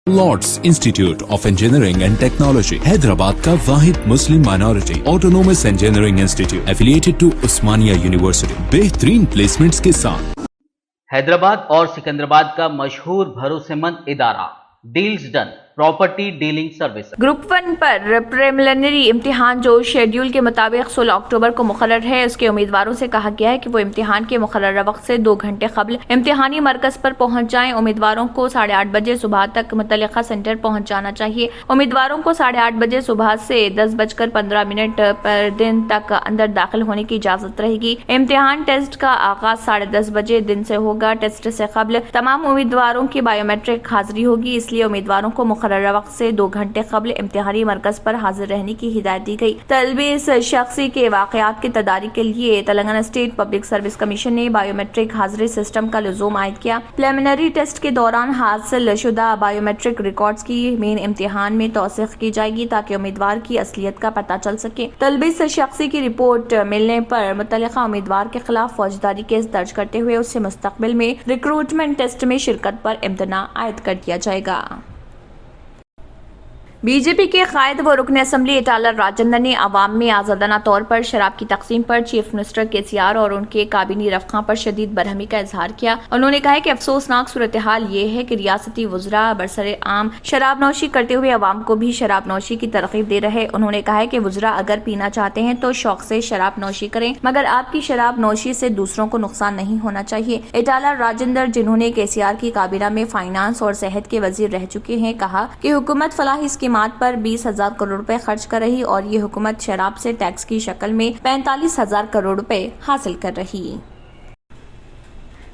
Lord's Institute of Engineering and Technology Hyderabad का वाहिद Muslim minority autonomous engineering institute affiliated to Osmania University बेहतरीन placements के साथ। हैदराबाद और सिकंदराबाद का मशहूर भरोसेमंद इदारा deals done property dealing service. Group 1 पर प्रिलिमिनरी इम्तिहान जो शेड्यूल के मुताबिक 16 अक्टूबर को मुकर्रर है, उसके उम्मीदवारों से कहा गया है कि वो इम्तिहान के मुकर्रर वक्त से 2 घंटे कबल इम्तिहानी मरकज पर पहुंच जाएं। उम्मीदवारों को 8:30 बजे सुबह तक मुतल्लिका सेंटर पहुंच जाना चाहिए। उम्मीदवारों को 8:30 बजे सुबह से 10:15 पर दिन तक अंदर दाखिल होने की इजाजत रहेगी। इम्तिहान टेस्ट का आगाज 10:30 बजे दिन से होगा। टेस्ट से कबल तमाम उम्मीदवारों की बायोमेट्रिक हाजिरी होगी, इसलिए उम्मीदवारों को मुकर्रर वक्त से 2 घंटे कबल इम्तिहानी मरकज पर हाजिर रहने की हिदायत दी गई। तलबीस शख्सी के वाकयात की तदारीक के लिए Telangana state public service commission ने बायोमेट्रिक हाजिरी सिस्टम का लुज़ूम आयद किया। प्रिलिमिनरी टेस्ट के दौरान हासिल शुदा बायोमेट्रिक रिकॉर्ड्स की मेन इम्तिहान में तौसीक की जाएगी ताकि उम्मीदवार की असलियत का पता चल सके। तलबीस शख्सी की रिपोर्ट मिलने पर मुतल्लिका उम्मीदवार के खिलाफ फौजदारी केस दर्ज करते हुए उससे मुस्तकबिल में रिक्रूटमेंट टेस्ट में शिरकत पर इम्तना आयद कर दिया जाएगा। बीजेपी के कायद व रुकन असम्बली इटाला राजेंद्र ने अवाम में आज़ादाना तौर पर शराब की तकसीम पर चीफ मिनिस्टर केसीआर और उनके काबीनी रफ़क़ा पर शदीद बरहमी का इजहार किया। उन्होंने कहा कि अफसोसनाक सूरत हाल ये है कि रियासती वज़रा बरसरे आम शराब नौशी करते हुए अवाम को भी शराब नौशी की तरगीब दे रहे। उन्होंने कहा कि वज़रा अगर पीना चाहते हैं तो शौक से शराब नौशी करें, मगर आपकी शराब नौशी से दूसरों को नुकसान नहीं होना चाहिए। इटाला राजेंद्र, जिन्होंने केसीआर की काबीना में फाइनेंस और सेहत के वजीर रह चुके हैं, कहा कि हुकूमत फलाही स्कीमात पर 20,000 करोड़ रुपए खर्च कर रही और ये हुकूमत शराब से टैक्स की शक्ल में 45,000 करोड़ रुपए हासिल कर रही।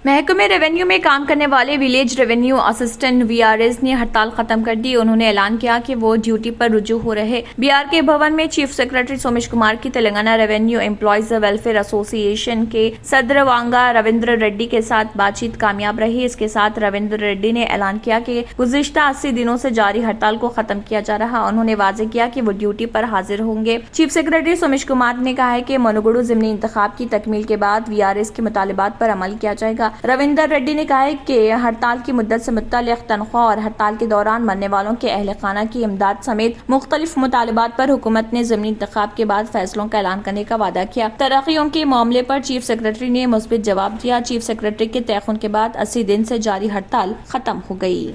महकमे रेवेन्यू में काम करने वाले विलेज रेवेन्यू असिस्टेंट VRAs ने हड़ताल खत्म कर दी। उन्होंने ऐलान किया कि वो ड्यूटी पर रुजू हो रहे। BRK भवन में चीफ सेक्रेटरी सोमेश कुमार की Telangana revenue employees welfare association के सदर वांगा रविंद्र रेड्डी के साथ बातचीत कामयाब रही। इसके साथ रविंद्र रेड्डी ने ऐलान किया कि गुज़िश्ता 80 दिनों से जारी हड़ताल को खत्म किया जा रहा। उन्होंने वाजे किया कि वो ड्यूटी पर हाजिर होंगे। चीफ सेक्रेटरी सोमेश कुमार ने कहा है कि मनोगुरु ज़िमनी इंतखाब की तकमील के बाद VRAs के मुतालिबात पर अमल किया जाएगा। रविंदर रेड्डी ने कहा है कि हड़ताल की मुद्दत से मुत्तल्लिक़ तनख्वाह और हड़ताल के दौरान मरने वालों के अहले खाना की इमदाद समेत मुख्तलिफ मुतालिबात पर हुकूमत ने ज़िमनी इंतखाब के बाद फैसलों का ऐलान करने का वादा किया। तरक्कियों के मामले पर चीफ सेक्रेटरी ने मुस्बित जवाब दिया। चीफ सेक्रेटरी के तयख़ुन के बाद 80 दिन से जारी हड़ताल खत्म हो गई।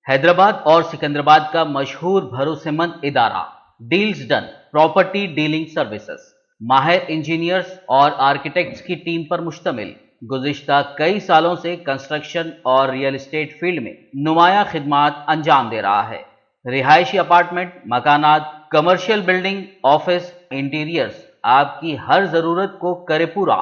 हैदराबाद और सिकंदराबाद का मशहूर भरोसेमंद इदारा deals done property dealing services माहिर इंजीनियर्स और आर्किटेक्ट्स की टीम पर मुश्तमिल गुज़िश्ता कई सालों से कंस्ट्रक्शन और रियल एस्टेट फील्ड में नुमाया खिदमात अंजाम दे रहा है। रिहायशी अपार्टमेंट, मकानात, कमर्शियल बिल्डिंग, ऑफिस, इंटीरियर्स, आपकी हर ज़रूरत को करे पूरा।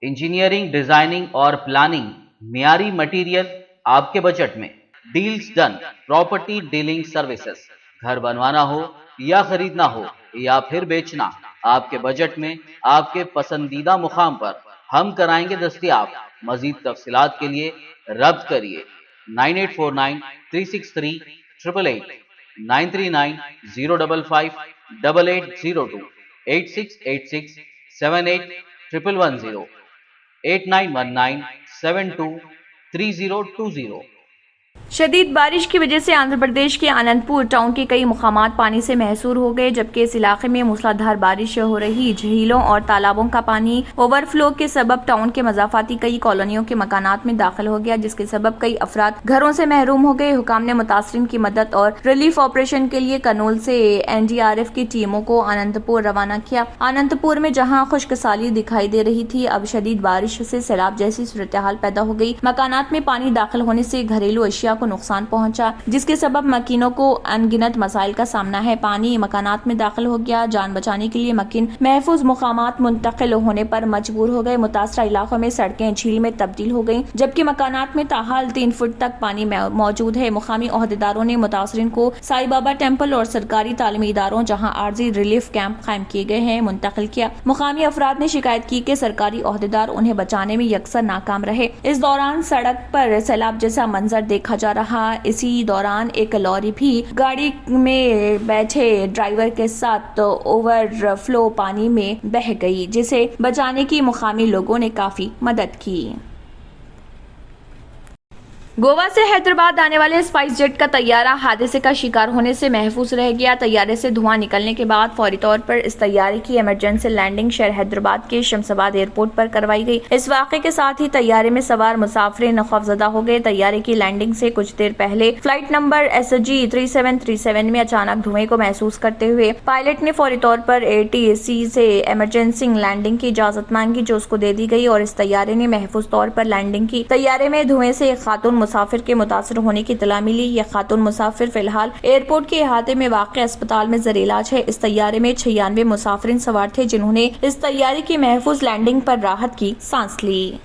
इंजीनियरिंग, डिज़ाइनिंग और प्लानिंग, मियारी मटीरियल आपके बजट में। Deals done property dealing services. घर बनवाना हो या खरीदना हो या फिर बेचना, आपके बजट में, आपके पसंदीदा मुकाम पर हम कराएंगे दस्तयाब। मजीद तफसीलात के लिए रब्त करिए 9849 363 888 939 055 8802 8686 78 110 8919 72 3020। शदीद बारिश की वजह से आंध्र प्रदेश के अनंतपुर टाउन के कई मुकामात पानी से महसूर हो गए, जबकि इस इलाके में मूसलाधार बारिश हो रही। झीलों और तालाबों का पानी ओवरफ्लो के सबब टाउन के मज़ाफाती कई कॉलोनियों के मकानात में दाखिल हो गया, जिसके सबब कई अफराद घरों से महरूम हो गए। हुकाम ने मुतासरीन की मदद और रिलीफ ऑपरेशन के लिए कर्नूल से NDRF की टीमों को अनंतपुर रवाना किया। अनंतपुर में जहाँ खुश्क साली दिखाई दे रही थी, अब शदीद बारिश से सैलाब जैसी सूरत हाल पैदा हो गई। मकानात में पानी दाखिल होने से घरेलू अशिया को नुकसान पहुंचा, जिसके सबब मकीनों को अनगिनत मसाइल का सामना है। पानी मकानात में दाखिल हो गया। जान बचाने के लिए मकीन महफूज मुकामात मुंतकिल होने पर मजबूर हो गए। मुतासरा इलाकों में सड़कें झील में तब्दील हो गयी, जबकि मकानात में ताहाल 3 फुट तक पानी मौजूद है। मुकामी ओहदेदारों ने मुतासरीन को साई बाबा टेम्पल और सरकारी तालीमी इदारों जहाँ आर्जी रिलीफ कैंप कायम किए गए हैं मुंतकिल किया। मुकामी अफराद ने शिकायत की कि सरकारी ओहदेदार उन्हें बचाने में यकसर नाकाम रहे। इस दौरान सड़क पर सैलाब जैसा मंजर देखा जा रहा। इसी दौरान एक लॉरी भी गाड़ी में बैठे ड्राइवर के साथ ओवरफ्लो पानी में बह गई, जिसे बचाने की मुकामी लोगों ने काफी मदद की। गोवा से हैदराबाद आने वाले स्पाइस जेट का तैयारा हादसे का शिकार होने से महफूज रह गया। तैयारे से धुआं निकलने के बाद फौरी तौर पर इस तैयारे की इमरजेंसी लैंडिंग शहर हैदराबाद के शमशाबाद एयरपोर्ट पर करवाई गई। इस वाक़े के साथ ही तैयारे में सवार मुसाफिर खौफजदा हो गए। तैयारे की लैंडिंग से कुछ देर पहले फ्लाइट नंबर SG 3737 में अचानक धुएं को महसूस करते हुए पायलट ने फौरी तौर पर ATC से इमरजेंसी लैंडिंग की इजाजत मांगी, जो उसको दे दी गई और इस तैयारे ने महफूज तौर पर लैंडिंग की। तैयारे में धुएं से एक खातून मुसाफिर के मुतासर होने की इत्तला मिली। यह खातून मुसाफिर फिलहाल एयरपोर्ट के अहाते में वाक़ अस्पताल में ज़ेर इलाज है। इस तैयारे में 96 मुसाफिर सवार थे, जिन्होंने इस तैयारे की महफूज लैंडिंग पर राहत की सांस ली।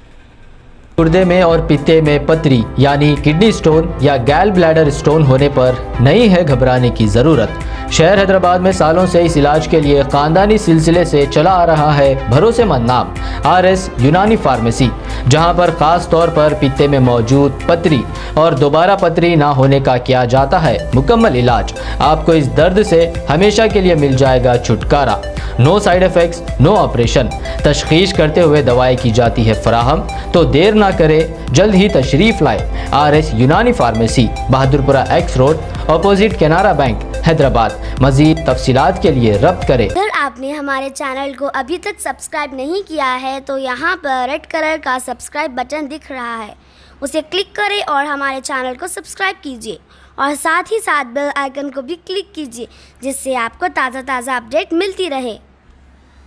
गुर्दे में और पित्ते में पथरी यानी किडनी स्टोन या गैल ब्लैडर स्टोन होने पर नहीं है घबराने की ज़रूरत। शहर हैदराबाद में सालों से इस इलाज के लिए ख़ानदानी सिलसिले से चला आ रहा है भरोसेमंद नाम RS यूनानी फार्मेसी, जहां पर ख़ास तौर पर पित्ते में मौजूद पथरी और दोबारा पथरी ना होने का किया जाता है मुकम्मल इलाज। आपको इस दर्द से हमेशा के लिए मिल जाएगा छुटकारा। No side effects, no operation. तशखीस करते हुए दवाएं की जाती है फराहम, तो देर ना करें, जल्द ही तशरीफ़ लाए। RS यूनानी pharmacy, Bahadurpura X road, opposite Canara bank, Hyderabad. मज़ीद तफसीलात के लिए रब्त करें। अगर आपने हमारे चैनल को अभी तक सब्सक्राइब नहीं किया है तो यहाँ पर रेड कलर का सब्सक्राइब बटन दिख रहा है, उसे क्लिक करें और हमारे चैनल को सब्सक्राइब कीजिए और साथ ही साथ बेल आइकन को भी क्लिक कीजिए, जिससे आपको ताज़ा अपडेट मिलती रहे।